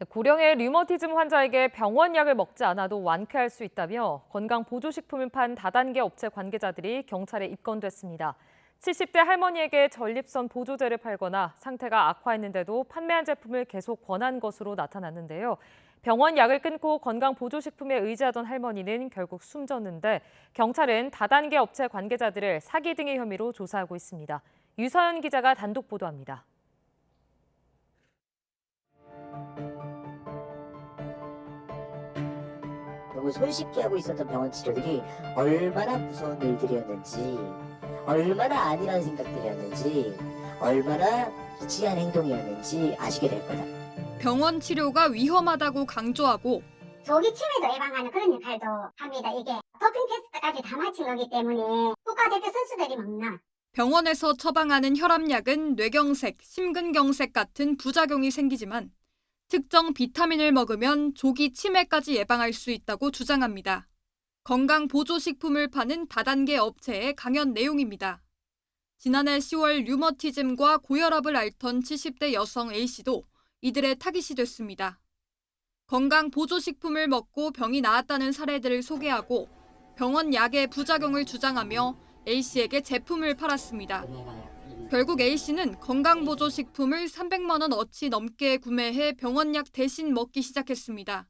고령의 류머티즘 환자에게 병원 약을 먹지 않아도 완쾌할 수 있다며 건강보조식품을 판 다단계 업체 관계자들이 경찰에 입건됐습니다. 70대 할머니에게 전립선 보조제를 팔거나 상태가 악화했는데도 판매한 제품을 계속 권한 것으로 나타났는데요. 병원 약을 끊고 건강보조식품에 의지하던 할머니는 결국 숨졌는데 경찰은 다단계 업체 관계자들을 사기 등의 혐의로 조사하고 있습니다. 유서연 기자가 단독 보도합니다. 너무 손쉽게 하고 있었던 병원 치료들이 얼마나 무서운 일들이었는지, 얼마나 아니라는 생각들이었는지, 얼마나 무지한 행동이었는지 아시게 될 거다. 병원 치료가 위험하다고 강조하고 조기 치매도 예방하는 그런 역할도 합니다. 이게 도핑 테스트까지 다 마친 거기 때문에 국가대표 선수들이 먹나. 병원에서 처방하는 혈압약은 뇌경색, 심근경색 같은 부작용이 생기지만 특정 비타민을 먹으면 조기 치매까지 예방할 수 있다고 주장합니다. 건강보조식품을 파는 다단계 업체의 강연 내용입니다. 지난해 10월 류머티즘과 고혈압을 앓던 70대 여성 A씨도 이들의 타깃이 됐습니다. 건강보조식품을 먹고 병이 나았다는 사례들을 소개하고 병원 약의 부작용을 주장하며 A씨에게 제품을 팔았습니다. 결국 A씨는 건강보조식품을 300만 원어치 넘게 구매해 병원 약 대신 먹기 시작했습니다.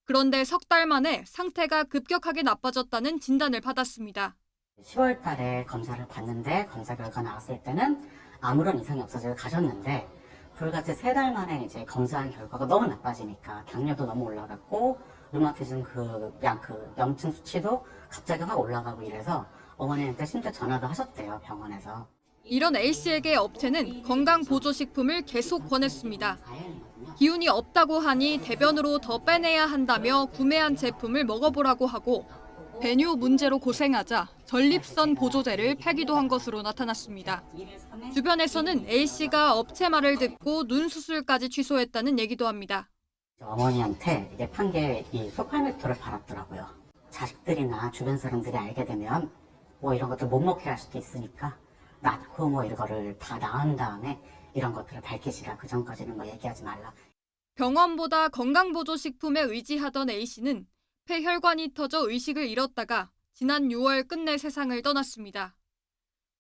그런데 석 달 만에 상태가 급격하게 나빠졌다는 진단을 받았습니다. 10월 달에 검사를 받는데 검사 결과 나왔을 때는 아무런 이상이 없어서 가셨는데 불같이 3달 만에 이제 검사한 결과가 너무 나빠지니까 당뇨도 너무 올라갔고 류마티즘 그 염증 수치도 갑자기 확 올라가고 이래서 어머니한테 심지어 전화도 하셨대요, 병원에서. 이런 A씨에게 업체는 건강보조식품을 계속 권했습니다. 기운이 없다고 하니 대변으로 더 빼내야 한다며 구매한 제품을 먹어보라고 하고 배뇨 문제로 고생하자 전립선 보조제를 패기도 한 것으로 나타났습니다. 주변에서는 A씨가 업체 말을 듣고 눈 수술까지 취소했다는 얘기도 합니다. 어머니한테 이게 판 게 이 소팔메토를 팔았더라고요. 자식들이나 주변 사람들이 알게 되면 뭐 이런 것들 못 먹게 할 수도 있으니까 낳고 뭐 이거를 다 낳은 다음에 이런 것들을 밝히시라. 그 전까지는 뭐 얘기하지 말라. 병원보다 건강보조식품에 의지하던 A씨는 폐혈관이 터져 의식을 잃었다가 지난 6월 끝내 세상을 떠났습니다.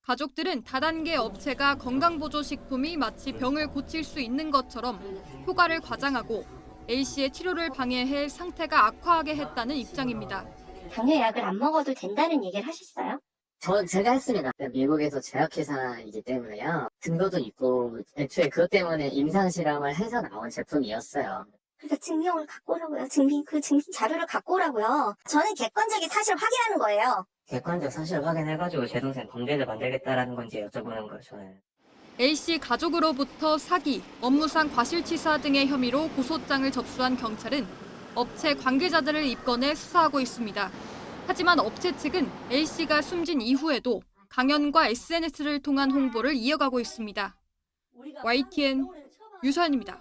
가족들은 다단계 업체가 건강보조식품이 마치 병을 고칠 수 있는 것처럼 효과를 과장하고 A씨의 치료를 방해해 상태가 악화하게 했다는 입장입니다. 당뇨약을 안 먹어도 된다는 얘기를 하셨어요? 제가 했습니다. 미국에서 제약회사이기 때문에요. 증거도 있고, 애초에 그것 때문에 임상실험을 해서 나온 제품이었어요. 그래서 증명을 갖고 오라고요. 그 증빙 자료를 갖고 오라고요. 저는 객관적인 사실을 확인하는 거예요. 객관적 사실을 확인해가지고 제 동생 범죄를 만들겠다라는 건지 여쭤보는 거예요, 저는. A씨 가족으로부터 사기, 업무상 과실치사 등의 혐의로 고소장을 접수한 경찰은 업체 관계자들을 입건해 수사하고 있습니다. 하지만 업체 측은 A씨가 숨진 이후에도 강연과 SNS를 통한 홍보를 이어가고 있습니다. YTN 유서연입니다.